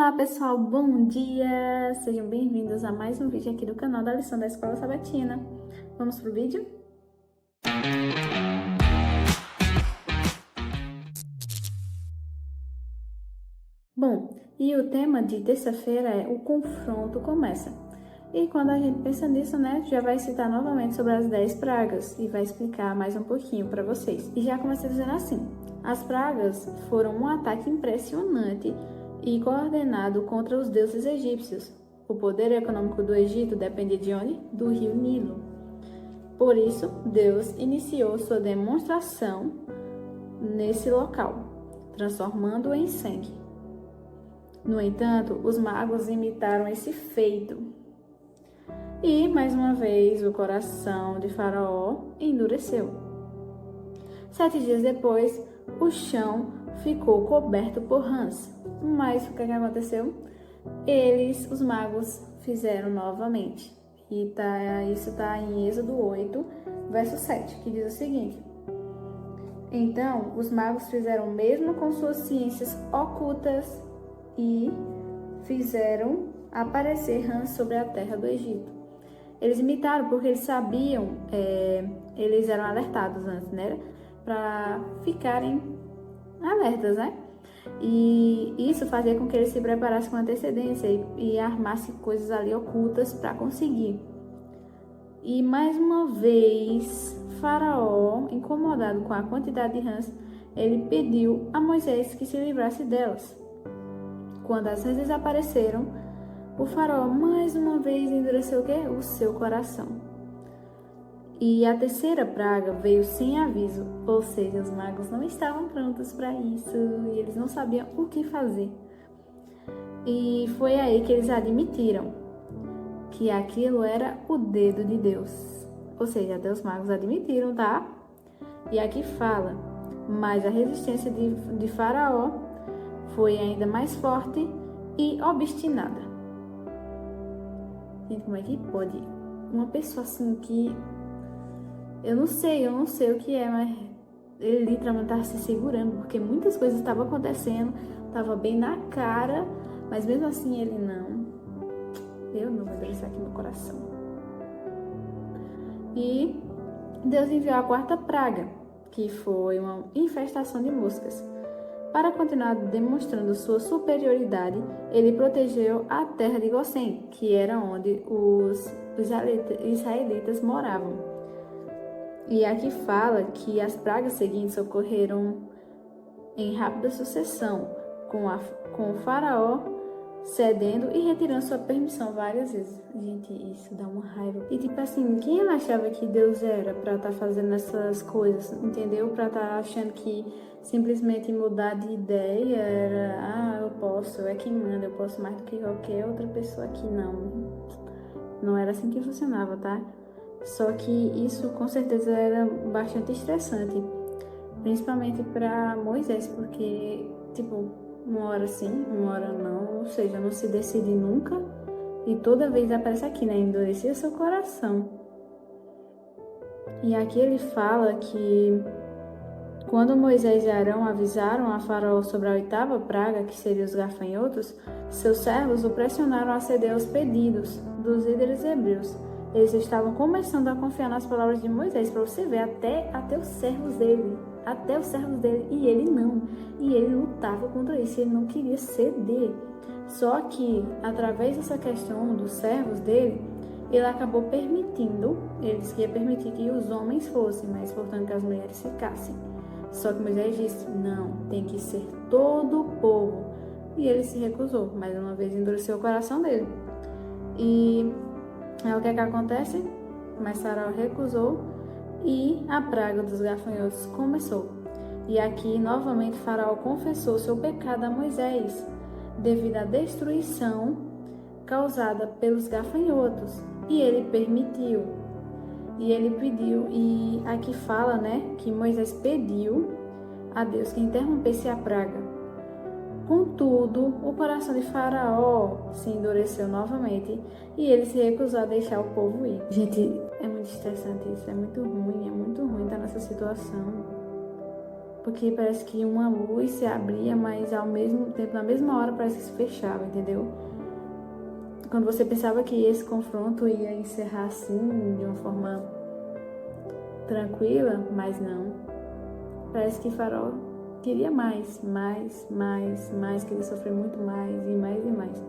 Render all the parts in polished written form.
Olá pessoal, bom dia! Sejam bem-vindos a mais um vídeo aqui do canal da lição da Escola Sabatina. Vamos pro vídeo? Bom, e o tema de terça-feira é o confronto começa. E quando a gente pensa nisso, né, já vai citar novamente sobre as 10 pragas e vai explicar mais um pouquinho para vocês. E já começa dizendo assim: as pragas foram um ataque impressionante e coordenado contra os deuses egípcios. O poder econômico do Egito dependia de onde? Do rio Nilo. Por isso, Deus iniciou sua demonstração nesse local, transformando-o em sangue. No entanto, os magos imitaram esse feito. E, mais uma vez, o coração de Faraó endureceu. 7 dias depois, o chão ficou coberto por rãs. Mas o que aconteceu? Os magos, fizeram novamente. E isso está em Êxodo 8, verso 7, que diz o seguinte: então, os magos fizeram o mesmo com suas ciências ocultas e fizeram aparecer rãs sobre a terra do Egito. Eles imitaram porque eles sabiam, eles eram alertados antes, né? Para ficarem alertas, né? E isso fazia com que eles se preparassem com antecedência e armassem coisas ali ocultas para conseguir. E mais uma vez, Faraó, incomodado com a quantidade de rãs, ele pediu a Moisés que se livrasse delas. Quando as rãs desapareceram, o Faraó mais uma vez endureceu o quê? O seu coração. E a terceira praga veio sem aviso, ou seja, os magos não estavam prontos para isso e eles não sabiam o que fazer. E foi aí que eles admitiram que aquilo era o dedo de Deus. Ou seja, até os magos admitiram, tá? E aqui fala, mas a resistência de Faraó foi ainda mais forte e obstinada. Gente, como é que pode uma pessoa assim que... Eu não sei o que é, mas ele literalmente estava se segurando, porque muitas coisas estavam acontecendo, estava bem na cara, mas mesmo assim ele não. Eu não vou endurecer aqui meu coração. E Deus enviou a quarta praga, que foi uma infestação de moscas. Para continuar demonstrando sua superioridade, ele protegeu a terra de Gossém, que era onde os israelitas moravam. E aqui fala que as pragas seguintes ocorreram em rápida sucessão, com o faraó cedendo e retirando sua permissão várias vezes. Gente, isso dá uma raiva. E tipo assim, quem ela achava que Deus era pra estar fazendo essas coisas, entendeu? Pra estar achando que simplesmente mudar de ideia era, eu posso, é quem manda, eu posso mais do que qualquer outra pessoa aqui. Não era assim que funcionava, tá? Só que isso com certeza era bastante estressante, principalmente para Moisés, porque, tipo, uma hora sim, uma hora não, ou seja, não se decide nunca e toda vez aparece aqui, né? Endurecer seu coração. E aqui ele fala que quando Moisés e Arão avisaram a Faraó sobre a oitava praga, que seria os gafanhotos, seus servos o pressionaram a ceder aos pedidos dos líderes hebreus. Eles estavam começando a confiar nas palavras de Moisés, para você ver, até os servos dele, e ele não. E ele lutava contra isso, ele não queria ceder. Só que, através dessa questão dos servos dele, ele acabou permitindo, ele disse que ia permitir que os homens fossem, mas portanto que as mulheres ficassem. Só que Moisés disse, não, tem que ser todo o povo. E ele se recusou, mais uma vez endureceu o coração dele. E o que acontece? Mas Faraó recusou e a praga dos gafanhotos começou. E aqui, novamente, Faraó confessou seu pecado a Moisés, devido à destruição causada pelos gafanhotos. E ele permitiu. E ele pediu, e aqui fala, né, que Moisés pediu a Deus que interrompesse a praga. Contudo, o coração de Faraó se endureceu novamente e ele se recusou a deixar o povo ir. Gente, é muito estressante isso, é muito ruim estar nessa situação. Porque parece que uma luz se abria, mas ao mesmo tempo, na mesma hora, parece que se fechava, entendeu? Quando você pensava que esse confronto ia encerrar assim, de uma forma tranquila, mas não. Parece que Faraó queria mais, queria sofrer muito mais e mais e mais.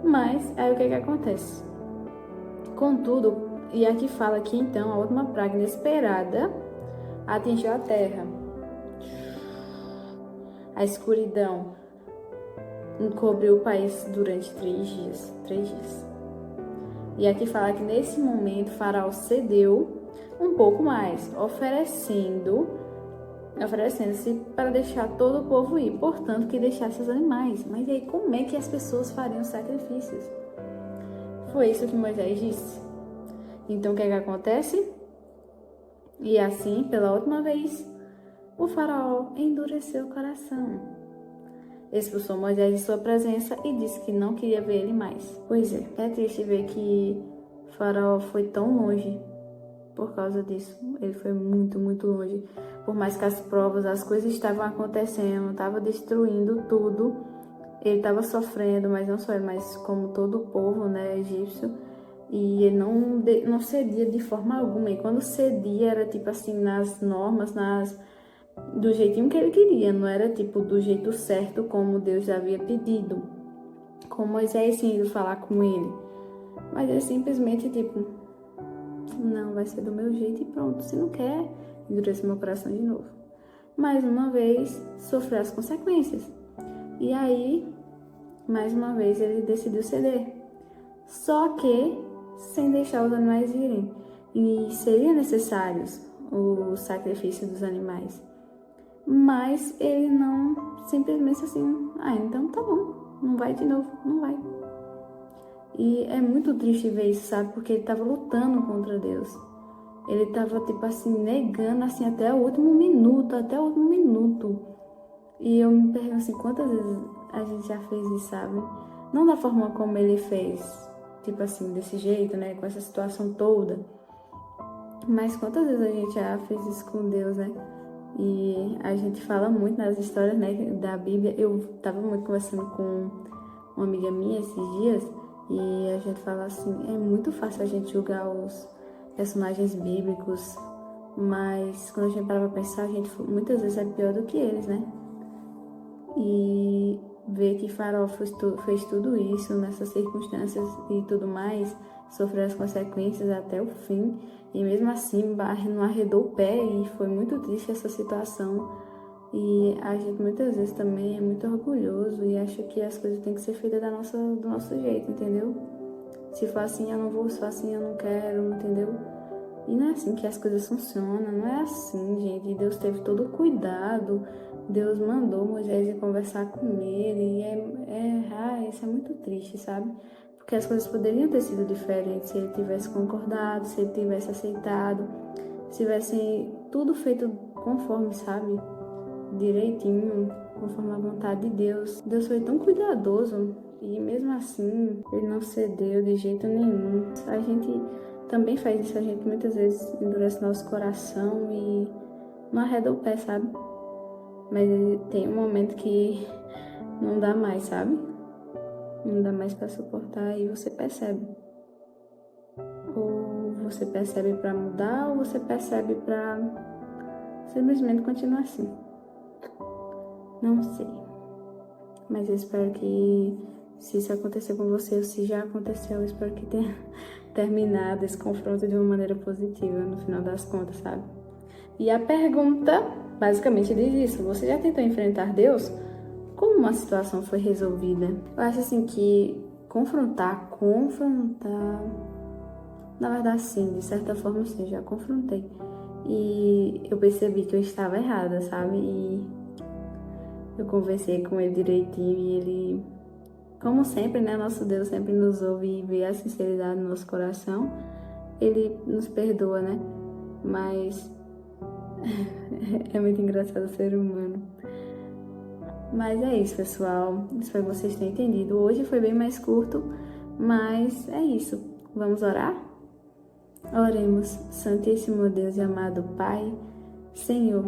Mas aí o que acontece? Contudo, e aqui fala que então a última praga inesperada atingiu a terra. A escuridão encobriu o país durante 3 dias. E aqui fala que nesse momento Faraó cedeu um pouco mais, oferecendo-se para deixar todo o povo ir, portanto que deixasse os animais. Mas aí como é que as pessoas fariam sacrifícios? Foi isso que Moisés disse. Então o que acontece? E assim, pela última vez, o Faraó endureceu o coração. Expulsou Moisés de sua presença e disse que não queria ver ele mais. Pois é triste ver que Faraó foi tão longe por causa disso. Ele foi muito, muito longe. Por mais que as provas, as coisas estavam acontecendo, estava destruindo tudo, ele estava sofrendo, mas não só ele, mas como todo o povo, né, egípcio. E ele não cedia de forma alguma. E quando cedia, era tipo assim, nas normas, do jeitinho que ele queria. Não era tipo do jeito certo, como Deus havia pedido. Com Moisés indo falar com ele. Mas ele simplesmente tipo, não, vai ser do meu jeito e pronto. Se não quer, endurece meu coração de novo. Mais uma vez, sofreu as consequências. E aí, mais uma vez, ele decidiu ceder. Só que sem deixar os animais irem. E seria necessário o sacrifício dos animais. Mas ele não, simplesmente assim, então tá bom, não vai de novo, não vai. E é muito triste ver isso, sabe? Porque ele tava lutando contra Deus. Ele tava, tipo assim, negando, assim, até o último minuto. E eu me pergunto, assim, quantas vezes a gente já fez isso, sabe? Não da forma como ele fez, tipo assim, desse jeito, né? Com essa situação toda. Mas quantas vezes a gente já fez isso com Deus, né? E a gente fala muito nas histórias, né, da Bíblia. Eu tava muito conversando com uma amiga minha esses dias e a gente fala assim, é muito fácil a gente julgar os personagens bíblicos, mas quando a gente para pra pensar, a gente muitas vezes é pior do que eles, né? E ver que Faraó fez tudo isso nessas circunstâncias e tudo mais, sofreu as consequências até o fim, e mesmo assim não arredou o pé, e foi muito triste essa situação. E a gente muitas vezes também é muito orgulhoso e acha que as coisas têm que ser feitas do nosso jeito, entendeu? Se for assim eu não vou, se for assim eu não quero, entendeu? E não é assim que as coisas funcionam, não é assim, gente. Deus teve todo o cuidado, Deus mandou Moisés ir conversar com ele, e isso é muito triste, sabe? Porque as coisas poderiam ter sido diferentes se ele tivesse concordado, se ele tivesse aceitado, se tivesse tudo feito conforme, sabe? Direitinho, conforme a vontade de Deus. Deus foi tão cuidadoso e mesmo assim ele não cedeu de jeito nenhum. A gente também faz isso, a gente muitas vezes endurece nosso coração e não arreda o pé, sabe? Mas tem um momento que não dá mais, sabe? Não dá mais pra suportar e você percebe. Ou você percebe pra mudar, ou você percebe pra simplesmente continuar assim. Não sei. Mas eu espero que, se isso acontecer com você, ou se já aconteceu, eu espero que tenha terminado esse confronto de uma maneira positiva, no final das contas, sabe? E a pergunta, basicamente, diz isso. Você já tentou enfrentar Deus? Como uma situação foi resolvida? Eu acho, assim, que confrontar... Na verdade, sim, de certa forma, sim, já confrontei. E eu percebi que eu estava errada, sabe? E eu conversei com ele direitinho e ele, como sempre, né? Nosso Deus sempre nos ouve e vê a sinceridade no nosso coração. Ele nos perdoa, né? Mas é muito engraçado o ser humano. Mas é isso, pessoal. Espero que vocês tenham entendido. Hoje foi bem mais curto, mas é isso. Vamos orar? Oremos. Santíssimo Deus e amado Pai, Senhor,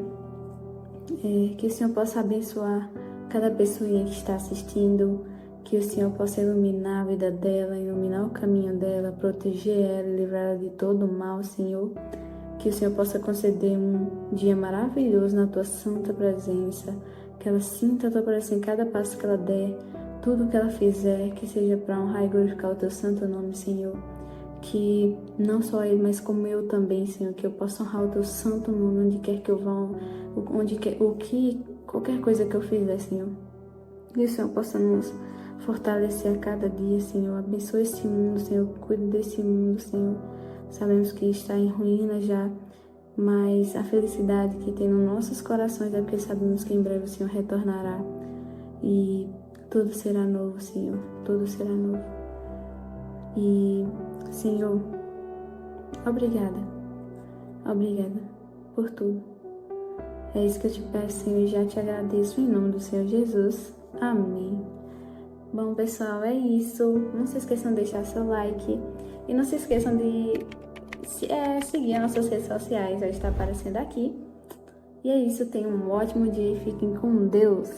Que o Senhor possa abençoar cada pessoinha que está assistindo, que o Senhor possa iluminar a vida dela, iluminar o caminho dela, proteger ela e livrar ela de todo o mal, Senhor. Que o Senhor possa conceder um dia maravilhoso na Tua santa presença, que ela sinta a Tua presença em cada passo que ela der, tudo que ela fizer, que seja para honrar e glorificar o Teu santo nome, Senhor. Que não só ele, mas como eu também, Senhor, que eu possa honrar o Teu santo nome onde quer que eu vá, qualquer coisa que eu fizer, Senhor. Que o Senhor possa nos fortalecer a cada dia, Senhor. Abençoe esse mundo, Senhor. Cuide desse mundo, Senhor. Sabemos que está em ruína já, mas a felicidade que tem nos nossos corações é porque sabemos que em breve o Senhor retornará e tudo será novo, Senhor. Tudo será novo. E, Senhor, obrigada. Obrigada por tudo. É isso que eu te peço, Senhor, e já te agradeço em nome do Senhor Jesus. Amém. Bom, pessoal, é isso. Não se esqueçam de deixar seu like e não se esqueçam de seguir as nossas redes sociais, já está aparecendo aqui. E é isso, tenham um ótimo dia e fiquem com Deus.